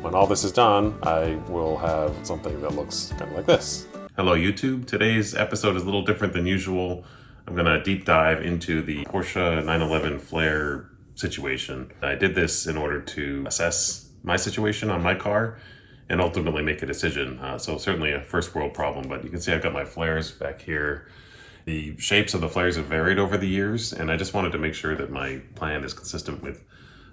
When all this is done, I will have something that looks kind of like this. Hello YouTube, today's episode is a little different than usual. I'm gonna deep dive into the Porsche 911 flare situation. I did this in order to assess my situation on my car and ultimately make a decision. So certainly a first world problem, but you can see I've got my flares back here. The shapes of the flares have varied over the years, and I just wanted to make sure that my plan is consistent with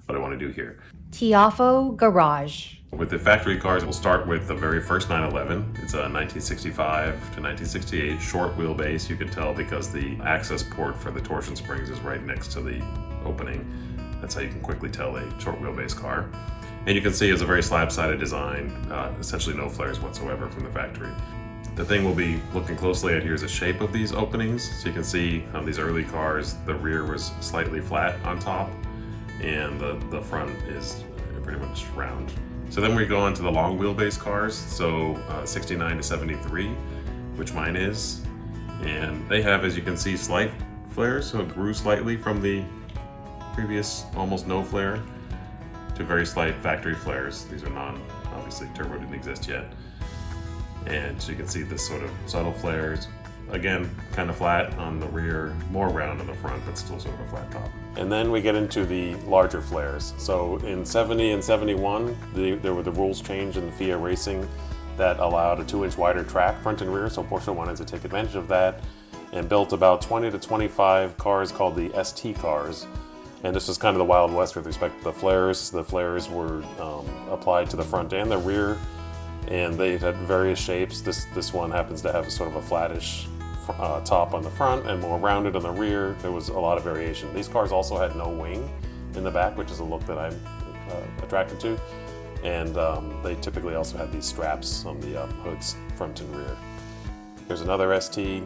what I want to do here. Tiafo Garage. With the factory cars, we'll start with the very first 911. It's a 1965 to 1968 short wheelbase. You can tell because the access port for the torsion springs is right next to the opening. That's how you can quickly tell a short wheelbase car. And you can see it's a very slab-sided design, essentially no flares whatsoever from the factory. The thing we'll be looking closely at here is the shape of these openings. So you can see on these early cars, the rear was slightly flat on top, and the front is pretty much round. So then we go on to the long wheelbase cars, so 69 to 73, which mine is. And they have, as you can see, slight flares, so it grew slightly from the previous almost no flare to very slight factory flares. These are obviously turbo didn't exist yet. And so you can see this sort of subtle flares. Again, kind of flat on the rear, more round on the front, but still sort of a flat top. And then we get into the larger flares. So in 70 and 71, there were the rules changed in the FIA racing that allowed a 2-inch wider track front and rear, so Porsche wanted to take advantage of that and built about 20 to 25 cars called the ST cars. And this was kind of the Wild West with respect to the flares. The flares were applied to the front and the rear, and they had various shapes. This one happens to have a sort of a flattish top on the front and more rounded on the rear. There was a lot of variation. These cars also had no wing in the back, which is a look that I'm attracted to. And they typically also had these straps on the hoods, front and rear. Here's another ST.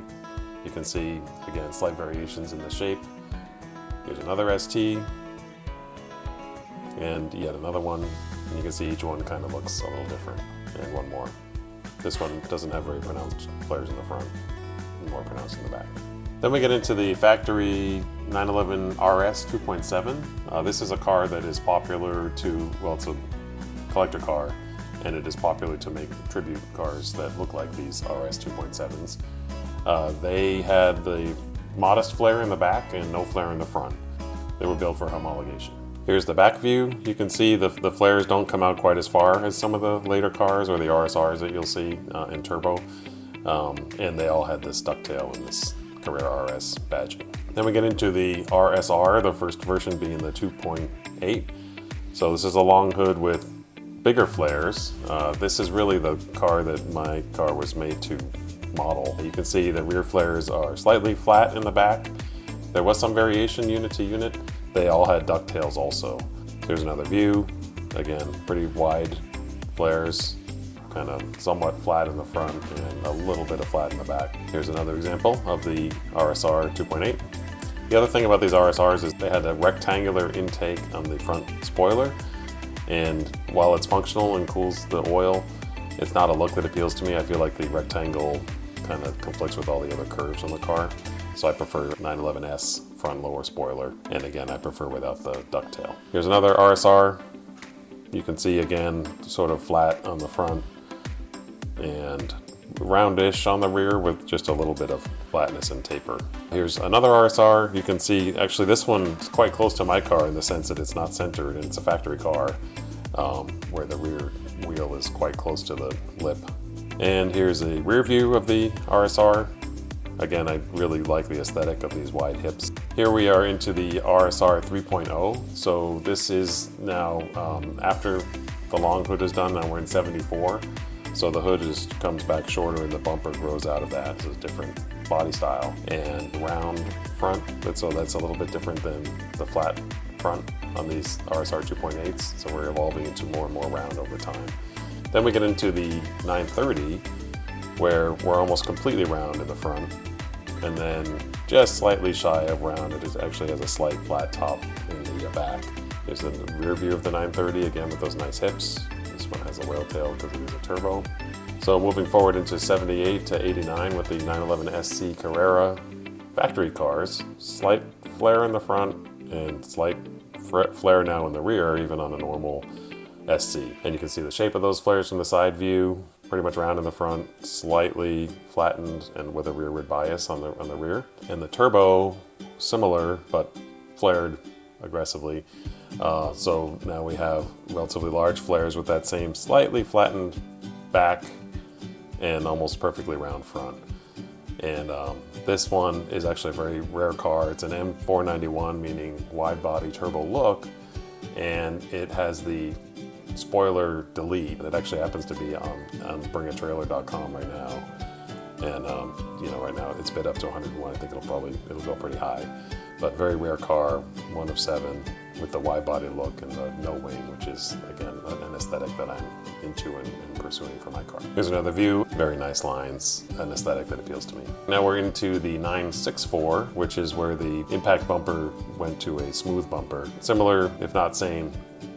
You can see, again, slight variations in the shape. Here's another ST. And yet another one. And you can see each one kind of looks a little different. And one more. This one doesn't have very pronounced flares in the front, more pronounced in the back. Then we get into the factory 911 RS 2.7. This is a car that is popular to, well, it's a collector car, and it is popular to make tribute cars that look like these RS 2.7s. They had the modest flare in the back and no flare in the front. They were built for homologation. Here's the back view. You can see the flares don't come out quite as far as some of the later cars or the RSRs that you'll see in turbo. And they all had this ducktail and this Carrera RS badging. Then we get into the RSR, the first version being the 2.8. So this is a long hood with bigger flares. This is really the car that my car was made to model. You can see the rear flares are slightly flat in the back. There was some variation unit to unit. They all had ducktails also. Here's another view. Again, pretty wide flares, kind of somewhat flat in the front and a little bit of flat in the back. Here's another example of the RSR 2.8. The other thing about these RSRs is they had a rectangular intake on the front spoiler, and while it's functional and cools the oil, it's not a look that appeals to me. I feel like the rectangle kind of conflicts with all the other curves on the car. So I prefer 911S front lower spoiler, and again I prefer without the ducktail. Here's another RSR. You can see again sort of flat on the front and roundish on the rear with just a little bit of flatness and taper. Here's another RSR. You can see actually this one's quite close to my car in the sense that it's not centered and it's a factory car where the rear wheel is quite close to the lip. And here's a rear view of the RSR. Again, I really like the aesthetic of these wide hips. Here we are into the RSR 3.0. So this is now after the long hood is done. Now we're in 74. So the hood comes back shorter and the bumper grows out of that. So it's a different body style and round front. So that's a little bit different than the flat front on these RSR 2.8s. So we're evolving into more and more round over time. Then we get into the 930, where we're almost completely round in the front, and then just slightly shy of round. It actually has a slight flat top in the back. Here's the rear view of the 930, again with those nice hips. This one has a whale tail because it is a turbo. So moving forward into 78 to 89 with the 911 SC Carrera factory cars. Slight flare in the front and slight flare now in the rear, even on a normal SC. And you can see the shape of those flares from the side view, pretty much round in the front, slightly flattened and with a rearward bias on the rear. And the turbo, similar, but flared aggressively. So now we have relatively large flares with that same slightly flattened back and almost perfectly round front. And this one is actually a very rare car. It's an M491, meaning wide body turbo look, and it has the spoiler delete. It actually happens to be on bringatrailer.com right now. And you know, right now it's bid up to 101. I think it'll go pretty high. But very rare car, 1 of 7, with the wide body look and the no wing, which is again an aesthetic that I'm into and pursuing for my car. Here's another view, very nice lines, an aesthetic that appeals to me. Now we're into the 964, which is where the impact bumper went to a smooth bumper. Similar, if not same,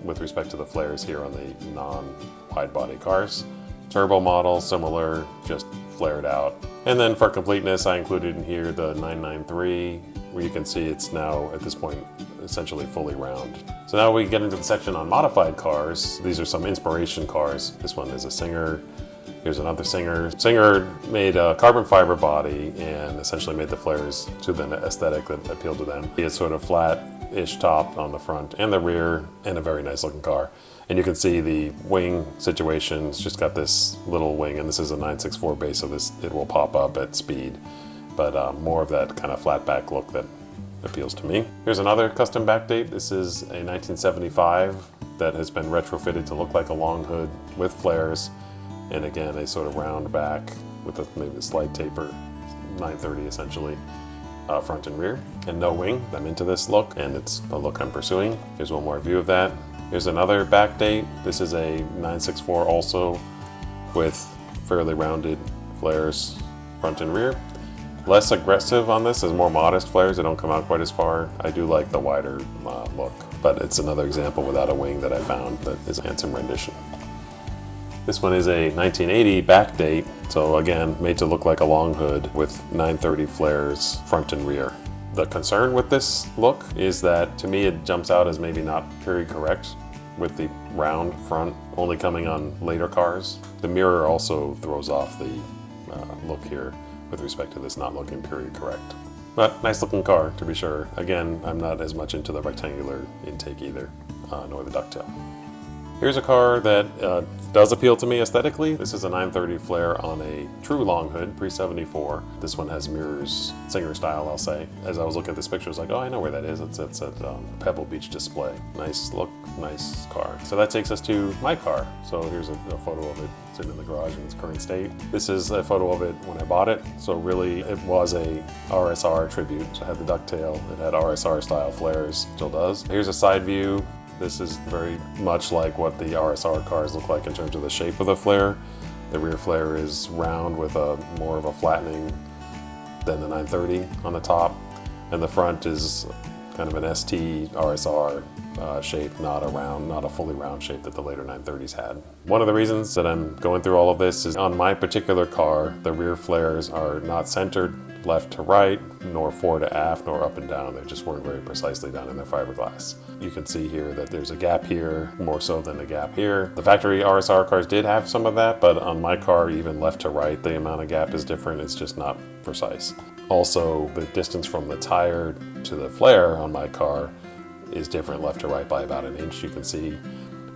with respect to the flares here on the non-wide body cars. Turbo model, similar, just flared out. And then for completeness, I included in here the 993, where you can see it's now, at this point, essentially fully round. So now we get into the section on modified cars. These are some inspiration cars. This one is a Singer. Here's another Singer. Singer made a carbon fiber body and essentially made the flares to the aesthetic that appealed to them. It's sort of flat-ish top on the front and the rear, and a very nice looking car. And you can see the wing situation. It's just got this little wing, and this is a 964 base, so it will pop up at speed. But more of that kind of flat back look that appeals to me. Here's another custom backdate. This is a 1975 that has been retrofitted to look like a long hood with flares, and again a sort of round back with maybe a slight taper, 930 essentially, front and rear, and no wing. I'm into this look, and it's a look I'm pursuing. Here's one more view of that. Here's another backdate. This is a 964 also with fairly rounded flares front and rear. Less aggressive on this, as more modest flares. They don't come out quite as far. I do like the wider look, but it's another example without a wing that I found that is a handsome rendition. This one is a 1980 backdate, so again, made to look like a long hood with 930 flares front and rear. The concern with this look is that, to me, it jumps out as maybe not period correct, with the round front only coming on later cars. The mirror also throws off the look here with respect to this not looking period correct. But nice looking car, to be sure. Again, I'm not as much into the rectangular intake either, nor the ducktail. Here's a car that does appeal to me aesthetically. This is a 930 flare on a true long hood, pre-74. This one has mirrors, Singer style, I'll say. As I was looking at this picture, I was like, oh, I know where that is. It's at Pebble Beach display. Nice look, nice car. So that takes us to my car. So here's a photo of it sitting in the garage in its current state. This is a photo of it when I bought it. So really, it was a RSR tribute. So it had the ducktail, it had RSR style flares, still does. Here's a side view. This is very much like what the RSR cars look like in terms of the shape of the flare. The rear flare is round with more of a flattening than the 930 on the top. And the front is kind of an ST RSR shape, not a fully round shape that the later 930s had. One of the reasons that I'm going through all of this is on my particular car, the rear flares are not centered left to right, nor fore to aft, nor up and down. They just weren't very precisely done in their fiberglass. You can see here that there's a gap here, more so than a gap here. The factory RSR cars did have some of that, but on my car, even left to right, the amount of gap is different. It's just not precise. Also, the distance from the tire to the flare on my car is different left to right by about an inch. You can see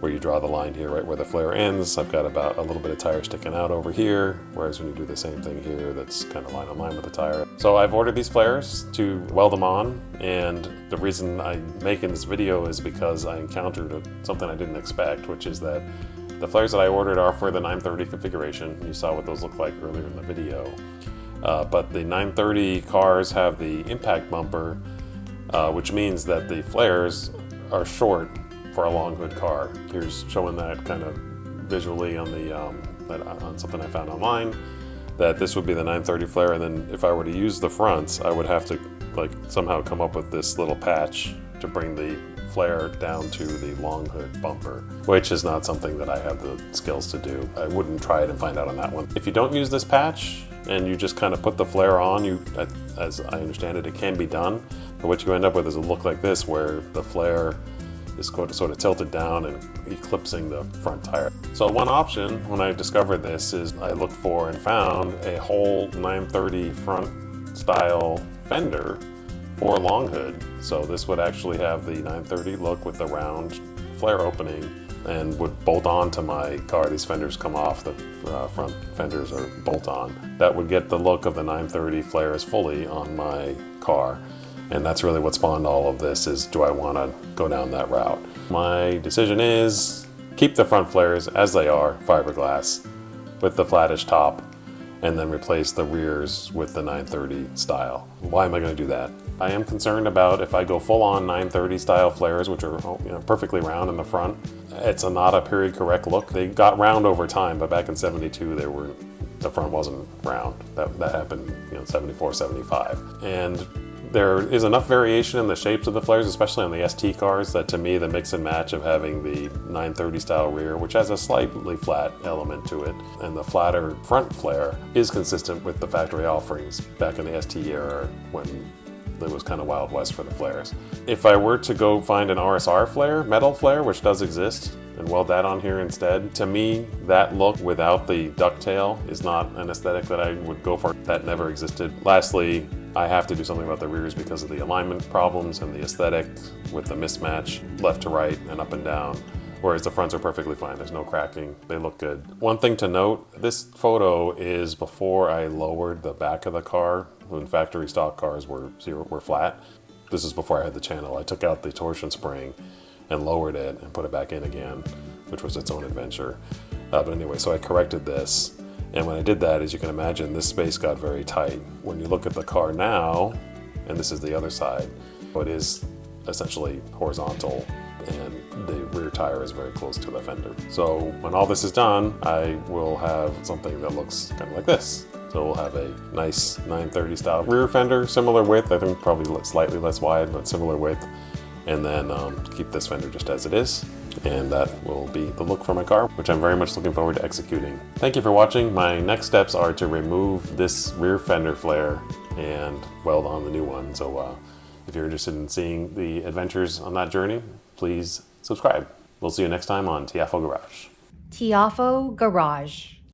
where you draw the line here, right where the flare ends. I've got about a little bit of tire sticking out over here, whereas when you do the same thing here, that's kind of line on line with the tire. So I've ordered these flares to weld them on, and the reason I'm making this video is because I encountered something I didn't expect, which is that the flares that I ordered are for the 930 configuration. You saw what those look like earlier in the video. But the 930 cars have the impact bumper, which means that the flares are short for a long hood car. Here's showing that kind of visually on the on something I found online, that this would be the 930 flare, and then if I were to use the fronts, I would have to somehow come up with this little patch to bring the flare down to the long hood bumper, which is not something that I have the skills to do. I wouldn't try it and find out on that one. If you don't use this patch and you just kind of put the flare on, as I understand it, it can be done, but what you end up with is a look like this, where the flare is sort of tilted down and eclipsing the front tire. So one option when I discovered this is I looked for and found a whole 930 front style fender for long hood. So this would actually have the 930 look with the round flare opening and would bolt on to my car. These fenders come off, the front fenders are bolt on. That would get the look of the 930 flares fully on my car. And that's really what spawned all of this, is do I want to go down that route? My decision is keep the front flares as they are, fiberglass, with the flattish top, and then replace the rears with the 930 style. Why am I going to do that? I am concerned about if I go full on 930 style flares, which are perfectly round in the front. It's not a period correct look. They got round over time, but back in 72 the front wasn't round. That happened 74, 75. And there is enough variation in the shapes of the flares, especially on the ST cars, that to me the mix and match of having the 930 style rear, which has a slightly flat element to it, and the flatter front flare is consistent with the factory offerings back in the ST era when it was kind of Wild West for the flares. If I were to go find an RSR flare, metal flare, which does exist, and weld that on here instead, to me that look without the ducktail is not an aesthetic that I would go for. That never existed. Lastly, I have to do something about the rears because of the alignment problems and the aesthetic with the mismatch left to right and up and down, whereas the fronts are perfectly fine. There's no cracking. They look good. One thing to note, this photo is before I lowered the back of the car when factory stock cars were flat. This is before I had the channel. I took out the torsion spring and lowered it and put it back in again, which was its own adventure. But anyway, so I corrected this. And when I did that, as you can imagine, this space got very tight. When you look at the car now, and this is the other side, it is essentially horizontal and the rear tire is very close to the fender. So when all this is done, I will have something that looks kind of like this. So we'll have a nice 930 style rear fender, similar width, I think probably slightly less wide, but similar width. And then keep this fender just as it is. And that will be the look for my car, which I'm very much looking forward to executing. Thank you for watching. My next steps are to remove this rear fender flare and weld on the new one. So if you're interested in seeing the adventures on that journey, please subscribe. We'll see you next time on Tiafo Garage. Tiafo Garage.